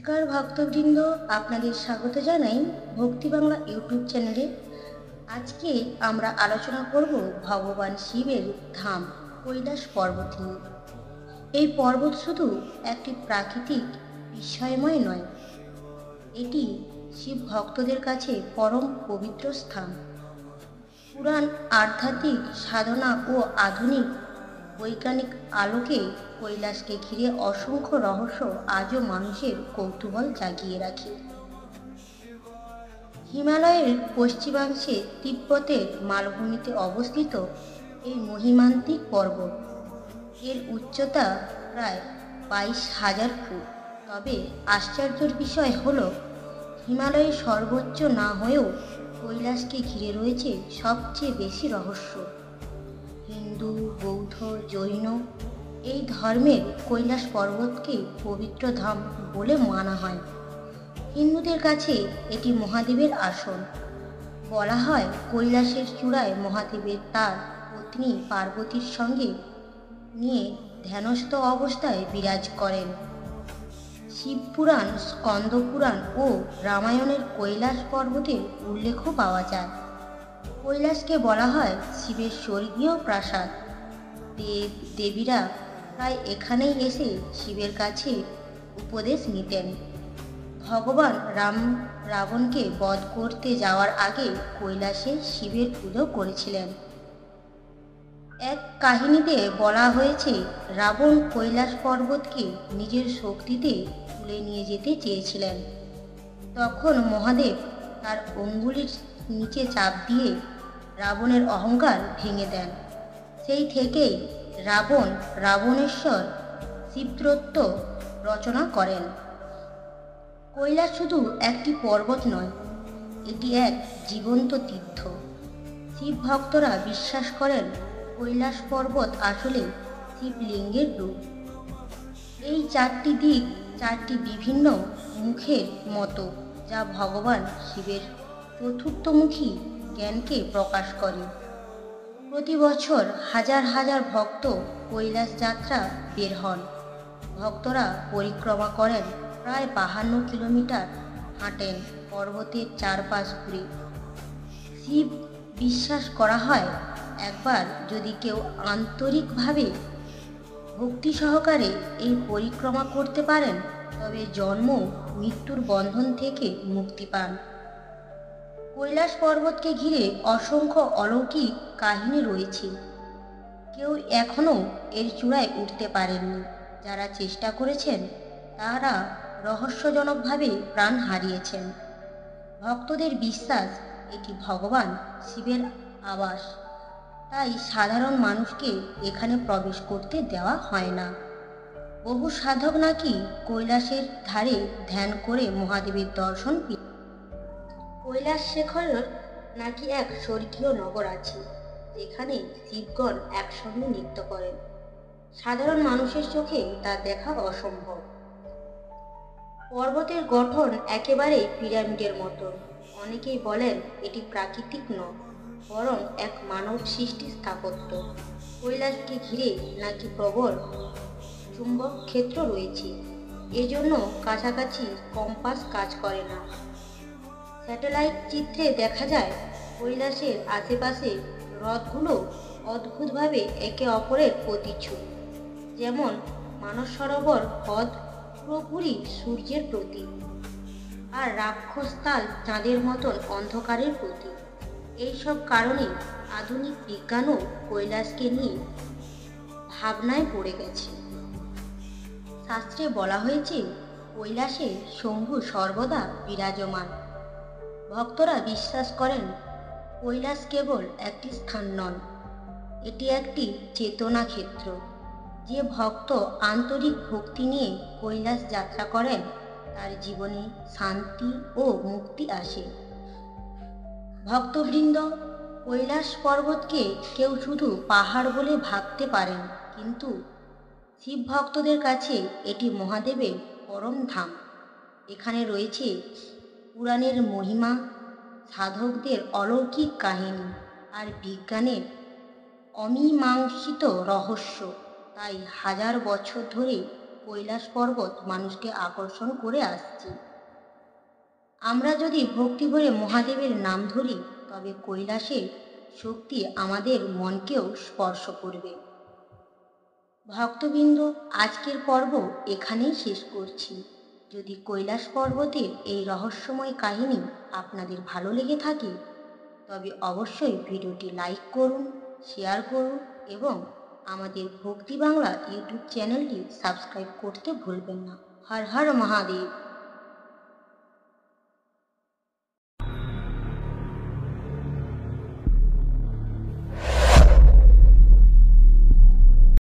নমস্কার ভক্তবৃন্দ, আপনাদের স্বাগত জানাই ভক্তি বাংলা ইউটিউব চ্যানেলে। আজকে আমরা আলোচনা করব ভগবান শিবের ধাম কৈলাস পর্বত নিয়ে। এই পর্বত শুধু একটি প্রাকৃতিক বিস্ময়ময় নয়, এটি শিব ভক্তদের কাছে পরম পবিত্র স্থান। পুরাণ, আধ্যাত্মিক সাধনা ও আধুনিক বৈজ্ঞানিক আলোকে কৈলাসকে ঘিরে অসংখ্য রহস্য আজও মানুষের কৌতূহল জাগিয়ে রাখে। হিমালয়ের পশ্চিমাংশে তিব্বতের মালভূমিতে অবস্থিত এই মহিমান্বিত পর্বত, এর উচ্চতা প্রায় 22,000 ফুট। তবে আশ্চর্যের বিষয় হলো, হিমালয়ের সর্বোচ্চ না হয়েও কৈলাসকে ঘিরে রয়েছে সবচেয়ে বেশি রহস্য। হিন্দু, বৌদ্ধ, জৈন এই ধর্মের কৈলাস পর্বতকে পবিত্র ধাম বলে মানা হয়। হিন্দুদের কাছে এটি মহাদেবের আসন। বলা হয় কৈলাসের চূড়ায় মহাদেবের তার পত্নী পার্বতীর সঙ্গে নিয়ে ধ্যানস্থ অবস্থায় বিরাজ করেন। শিবপুরাণ, স্কন্দপুরাণ ও রামায়ণের কৈলাস পর্বতের উল্লেখও পাওয়া যায়। কৈলাসকে বলা হয় শিবের স্বর্গীয় প্রাসাদ। দেব দেবীরা প্রায় এখানেই এসে শিবের কাছে উপদেশ নিতেন। ভগবান রাম রাবণকে বধ করতে যাওয়ার আগে কৈলাসে শিবের পুজো করেছিলেন। এক কাহিনীতে বলা হয়েছে, রাবণ কৈলাস পর্বতকে নিজের শক্তিতে তুলে নিয়ে যেতে চেয়েছিলেন। তখন মহাদেব তার অঙ্গুলির নিচে চাপ দিয়ে রাবণের অহংকার ভেঙে দেন। সেই থেকেই রাবণ রাবণেশ্বর শিবতত্ত্ব রচনা করেন। কৈলাস শুধু একটি পর্বত নয়, এটি এক জীবন্ত তীর্থ। শিব ভক্তরা বিশ্বাস করেন কৈলাস পর্বত আসলে শিবলিঙ্গের রূপ। এই চারটি দিক চারটি বিভিন্ন মুখের মতো, যা ভগবান শিবের চতুর্থমুখী জ্ঞানকে প্রকাশ করে। প্রতি বছর হাজার হাজার ভক্ত কৈলাস যাত্রা বের হন। ভক্তরা পরিক্রমা করেন, প্রায় 52 কিলোমিটার হাঁটেন পর্বতের চারপাশ ঘুরে। শিব বিশ্বাস করা হয়, একবার যদি কেউ আন্তরিকভাবে ভক্তি সহকারে এই পরিক্রমা করতে পারেন, তবে জন্ম মৃত্যুর বন্ধন থেকে মুক্তি পান। কৈলাস পর্বতকে ঘিরে অসংখ্য অলৌকিক কাহিনী রয়েছে। কেউ এখনো এর চূড়ায় উঠতে পারেননি। যারা চেষ্টা করেছেন তারা রহস্যজনকভাবে প্রাণ হারিয়েছেন। ভক্তদের বিশ্বাস এটি ভগবান শিবের আবাস, তাই সাধারণ মানুষকে এখানে প্রবেশ করতে দেওয়া হয় না। বহু সাধক নাকি কৈলাসের ধারে ধ্যান করে মহাদেবের দর্শন পেয়েছেন। কৈলাস শেখরের নাকি এক স্বর্গীয় নগর আছে, যেখানে শিবগণ একসঙ্গে নৃত্য করেন। সাধারণ মানুষের চোখে তা দেখা অসম্ভব। পর্বতের গঠন একেবারে পিরামিডের মতন। অনেকেই বলেন এটি প্রাকৃতিক নয়, বরং এক মানব সৃষ্টি স্থাপত্য। কৈলাসকে ঘিরে নাকি প্রবল চুম্বক ক্ষেত্র রয়েছে, এজন্য কাছাকাছি কম্পাস কাজ করে না। স্যাটেলাইট চিত্রে দেখা যায় কৈলাসের আশেপাশে হ্রদগুলো অদ্ভুতভাবে একে অপরের প্রতিচ্ছবি। যেমন মানস সরোবর হ্রদ পুরোপুরি সূর্যের প্রতীক, আর রাক্ষসতাল চাঁদের মতন অন্ধকারের প্রতীক। এইসব কারণে আধুনিক বিজ্ঞানও কৈলাসকে নিয়ে ভাবনায় পড়ে গেছে। শাস্ত্রে বলা হয়েছে কৈলাসে শম্ভু সর্বদা বিরাজমান। ভক্তরা বিশ্বাস করেন কৈলাস কেবল একটি স্থান নয়, এটি একটি চেতনা ক্ষেত্র। যে ভক্ত আন্তরিক ভক্তি নিয়ে কৈলাস যাত্রা করেন, তার জীবনে শান্তি ও মুক্তি আসে। ভক্তবৃন্দ, কৈলাস পর্বতকে কেউ শুধু পাহাড় বলে ভাবতে পারেন, কিন্তু শিব ভক্তদের কাছে এটি মহাদেবের পরম ধাম। এখানে রয়েছে পুরাণের মহিমা, সাধকদের অলৌকিক কাহিনী আর বিজ্ঞানের অমীমাংসিত রহস্য। তাই হাজার বছর ধরে কৈলাস পর্বত মানুষকে আকর্ষণ করে আসছে। আমরা যদি ভক্তি ভরে মহাদেবের নাম ধরি, তবে কৈলাসের শক্তি আমাদের মনকেও স্পর্শ করবে। ভক্তবৃন্দ, আজকের পর্ব এখানেই শেষ করছি। যদি কৈলাস পর্বতের এই রহস্যময় কাহিনী আপনাদের ভালো লেগে থাকে, তবে অবশ্যই ভিডিওটি লাইক করুন, শেয়ার করুন এবং আমাদের ভক্তি বাংলা ইউটিউব চ্যানেলটি সাবস্ক্রাইব করতে ভুলবেন না। হর হর মহাদেব।